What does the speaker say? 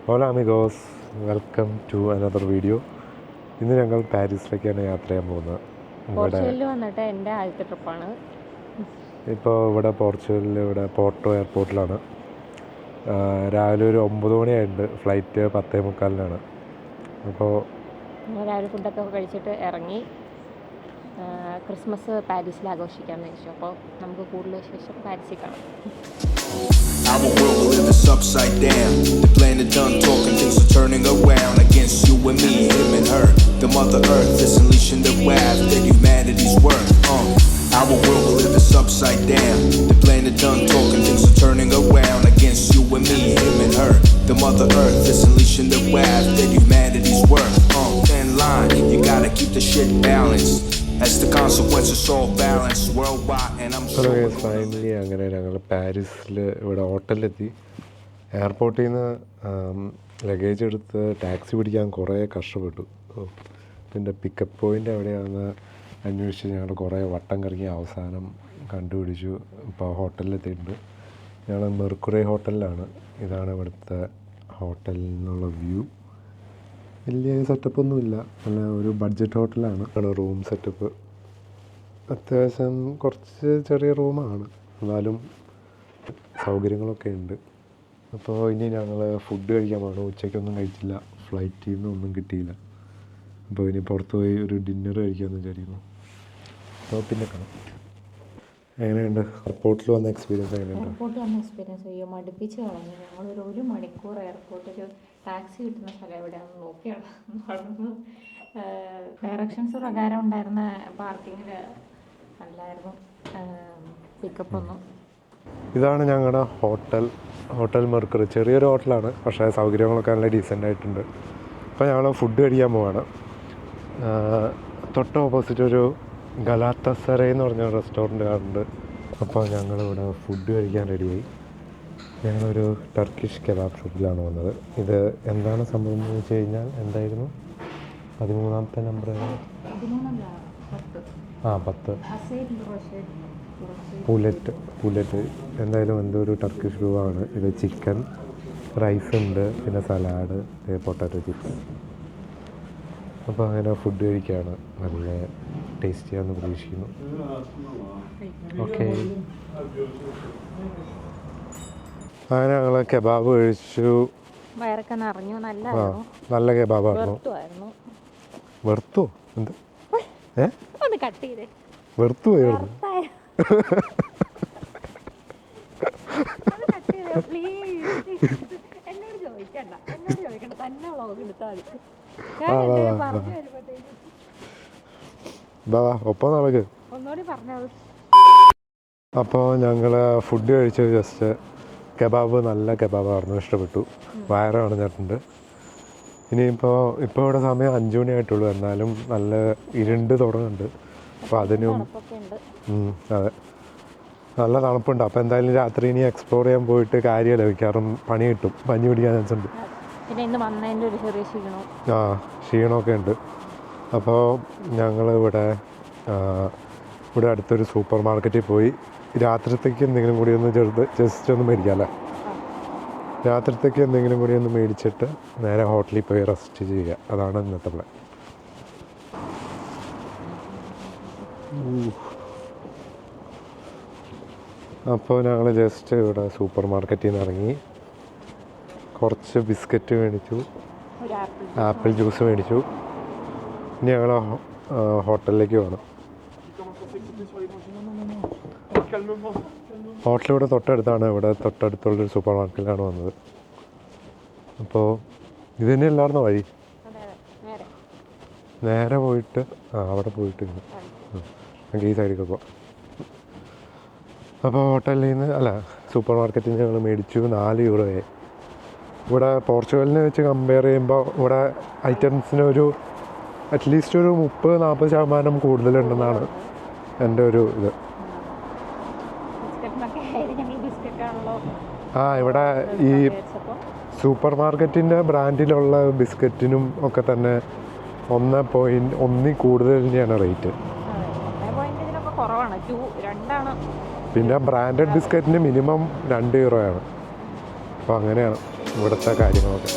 Hello amigos, welcome to another video. ഇന്ന് ഞങ്ങൾ പാരീസിലേക്കാണ് യാത്ര ചെയ്യാൻ പോകുന്നത്. പോർച്ചുഗലിൽ വന്നിട്ട് എൻ്റെ ആദ്യത്തെ ട്രിപ്പാണ്. ഇപ്പോൾ ഇവിടെ പോർച്ചുഗലിൽ പോർട്ടോ എയർപോർട്ടിലാണ്. രാവിലെ ഒരു 9 മണിയായിട്ടുണ്ട്. ഫ്ലൈറ്റ് 10:45. അപ്പോൾ രാവിലെ ഫുഡൊക്കെ കഴിച്ചിട്ട് ഇറങ്ങി. ക്രിസ്മസ് പാരീസിൽ ആഘോഷിക്കാമെന്ന് വെച്ചു. അപ്പോൾ നമുക്ക് കൂടുതൽ വിശേഷം പാരീസിൽ കാണാം. Our world will live is upside down. The planet done talking, things are turning around against you and me, him and her. The mother earth is unleashing the wrath that humanity's worth. Our world will live is upside down. The planet done talking, things are turning around against you and me, him and her. The mother earth is unleashing the wrath that humanity's worth. Thin line, you gotta keep the shit balanced. As the consequences all balance worldwide and I'm hello guys, finally അങ്ങനെ ഞങ്ങൾ പാരീസിൽ ഇവിടെ ഹോട്ടലിലെത്തി. എയർപോർട്ടിൽ നിന്ന് luggage എടുത്ത് taxi പിടിക്കാൻ കുറേ കഷ്ടപ്പെട്ടു. പിന്നെ പിക്കപ്പ് പോയിൻ്റ് എവിടെയാണെന്ന് അന്വേഷിച്ച് ഞങ്ങൾ കുറേ വട്ടം കറങ്ങി അവസാനം കണ്ടുപിടിച്ചു. ഇപ്പോൾ ഹോട്ടലിലെത്തിയിട്ടുണ്ട്. ഞങ്ങൾ മെർക്കുറി ഹോട്ടലിലാണ്. ഇതാണ് ഇവിടുത്തെ ഹോട്ടലിൽ നിന്നുള്ള വ്യൂ. വലിയ സെറ്റപ്പൊന്നുമില്ല, നല്ല ഒരു ബഡ്ജറ്റ് ഹോട്ടലാണ്. റൂം സെറ്റപ്പ് അത്യാവശ്യം കുറച്ച് ചെറിയ റൂമാണ്, എന്നാലും സൗകര്യങ്ങളൊക്കെ ഉണ്ട്. അപ്പോൾ ഇനി ഞങ്ങൾ ഫുഡ് കഴിക്കാൻ പോകണം. ഉച്ചയ്ക്കൊന്നും കഴിച്ചില്ല, ഫ്ലൈറ്റിൽ നിന്ന് ഒന്നും കിട്ടിയില്ല. അപ്പോൾ ഇനി പുറത്ത് പോയി ഒരു ഡിന്നർ കഴിക്കാമെന്ന് വിചാരിക്കുന്നു. അപ്പോൾ പിന്നെ കാണാം. എങ്ങനെയുണ്ട് എയർപോർട്ടിൽ വന്ന എക്സ്പീരിയൻസ്? എയർപോർട്ടിൽ വന്ന എക്സ്പീരിയൻസ് അയ്യോ മടുപ്പിച്ച് കളഞ്ഞു. ഞങ്ങളൊരു 1 മണിക്കൂർ എയർപോർട്ടിൽ ടാക്സി കിട്ടുന്ന സ്ഥലം എവിടെയാണെന്ന് നോക്കിയാണ് നടന്നു. ഡയറക്ഷൻസ് പ്രകാരം ഉണ്ടായിരുന്ന പാർക്കിങ്ങിൽ അല്ലായിരുന്നു പിക്കപ്പ് ഒന്നും. ഇതാണ് ഞങ്ങളുടെ ഹോട്ടൽ മെർക്കുറി. ചെറിയൊരു ഹോട്ടലാണ്, പക്ഷേ സൗകര്യങ്ങളൊക്കെ നല്ല ഡീസൻ്റ് ആയിട്ടുണ്ട്. അപ്പോൾ ഞങ്ങൾ ഫുഡ് കഴിക്കാൻ പോവാണ്. തൊട്ട് ഓപ്പോസിറ്റ് ഒരു ഗലാത്തസറൈ എന്ന് പറഞ്ഞ റെസ്റ്റോറൻറ്റ് കാണുന്നുണ്ട്. അപ്പോൾ ഞങ്ങളിവിടെ ഫുഡ് കഴിക്കാൻ റെഡിയായി. ഞങ്ങളൊരു ടർക്കിഷ് കെബാബ് ഷോപ്പിലാണ് വന്നത്. ഇത് എന്താണ് സംഭവം എന്ന് വെച്ച് കഴിഞ്ഞാൽ, എന്തായിരുന്നു 13ാമത്തെ നമ്പർ? 10 പുലറ്റ്. എന്തായാലും എന്തോ ഒരു ടർക്കിഷ് രൂപമാണ് ഇത്. ചിക്കൻ റൈസ് ഉണ്ട്, പിന്നെ സലാഡ്, പൊട്ടാറ്റോ ചിപ്സ്. അപ്പോൾ അങ്ങനെ ഫുഡ് കഴിക്കുകയാണ്. നല്ല ടേസ്റ്റിയാണെന്ന് പ്രതീക്ഷിക്കുന്നു. ഓക്കെ, അങ്ങനെ ഞങ്ങൾ കെബാബ് കഴിച്ചു. വയറൊക്കെ നിറഞ്ഞു. നല്ല കെബാബായിരുന്നു. വെറുത്തോ? എന്ത് വെറുത്തു പോയിരുന്നു? ഒപ്പം നടക്ക്. അപ്പോൾ ഞങ്ങൾ ഫുഡ് കഴിച്ച് ജസ്റ്റ് കെബാബ് നല്ല കെബാബായിരുന്നു, ഇഷ്ടപ്പെട്ടു. വയറ് നിറഞ്ഞിട്ടുണ്ട്. ഇനിയിപ്പോൾ ഇവിടെ സമയം 5 മണിയായിട്ടുള്ളൂ, എന്നാലും നല്ല ഇരുണ്ട് തുടങ്ങുന്നുണ്ട്. അപ്പോൾ അതിനും അതെ നല്ല തണുപ്പുണ്ട്. അപ്പോൾ എന്തായാലും രാത്രി ഇനി എക്സ്പ്ലോർ ചെയ്യാൻ പോയിട്ട് കാര്യമല്ല, മിക്കവാറും പണി കിട്ടും, പനി പിടിക്കാൻ ചാൻസ് ഉണ്ട്. ക്ഷീണമൊക്കെ ഉണ്ട്. അപ്പോൾ ഞങ്ങൾ ഇവിടെ അടുത്തൊരു സൂപ്പർ മാർക്കറ്റിൽ പോയി രാത്രിത്തേക്ക് എന്തെങ്കിലും കൂടി ഒന്ന് ജസ്റ്റ് ഒന്ന് മേടിക്കാമല്ലേ. രാത്രിത്തേക്ക് എന്തെങ്കിലും കൂടി ഒന്ന് മേടിച്ചിട്ട് നേരെ ഹോട്ടലിൽ പോയി റെസ്റ്റ് ചെയ്യുക. അതാണ് ഇന്നത്തെ പ്ലാൻ. അപ്പോൾ ഞങ്ങൾ ജസ്റ്റ് ഇവിടെ സൂപ്പർ മാർക്കറ്റിൽ നിന്ന് ഇറങ്ങി കുറച്ച് ബിസ്ക്കറ്റ് മേടിച്ചു, ആപ്പിൾ ജ്യൂസ് മേടിച്ചു. ഇനി ഞങ്ങൾ ഹോട്ടലിലേക്ക് പോകണം. ഹോട്ടലിവിടെ തൊട്ടടുത്താണ്. ഇവിടെ തൊട്ടടുത്തുള്ളൊരു സൂപ്പർ മാർക്കറ്റിലാണ് വന്നത്. അപ്പോൾ ഇത് തന്നെ അല്ലായിരുന്നോ വഴി? നേരെ പോയിട്ട് അവിടെ പോയിട്ട് നമുക്ക് ഈ സൈഡിലേക്ക് പോകാം. അപ്പോൾ ഹോട്ടലിൽ നിന്ന് സൂപ്പർ മാർക്കറ്റിൽ നിന്ന് ഞങ്ങൾ മേടിച്ചു. 4 യൂറോയായി. ഇവിടെ പോർച്ചുഗലിനെ വെച്ച് കമ്പയർ ചെയ്യുമ്പോൾ ഇവിടെ ഐറ്റംസിന് അറ്റ്ലീസ്റ്റ് ഒരു 30-40% കൂടുതലുണ്ടെന്നാണ് എൻ്റെ ഒരു ഇത്. ഇവിടെ ഈ സൂപ്പർ മാർക്കറ്റിൻ്റെ ബ്രാൻഡിലുള്ള ബിസ്ക്കറ്റിനും ഒക്കെ തന്നെ 1.1 കൂടുതൽ തന്നെയാണ് റേറ്റ്. പിന്നെ ബ്രാൻഡഡ് ബിസ്ക്കറ്റിന് മിനിമം 2 യൂറോയാണ്. അപ്പോൾ അങ്ങനെയാണ്. ഇവിടുത്തെ കാര്യങ്ങളൊക്കെ.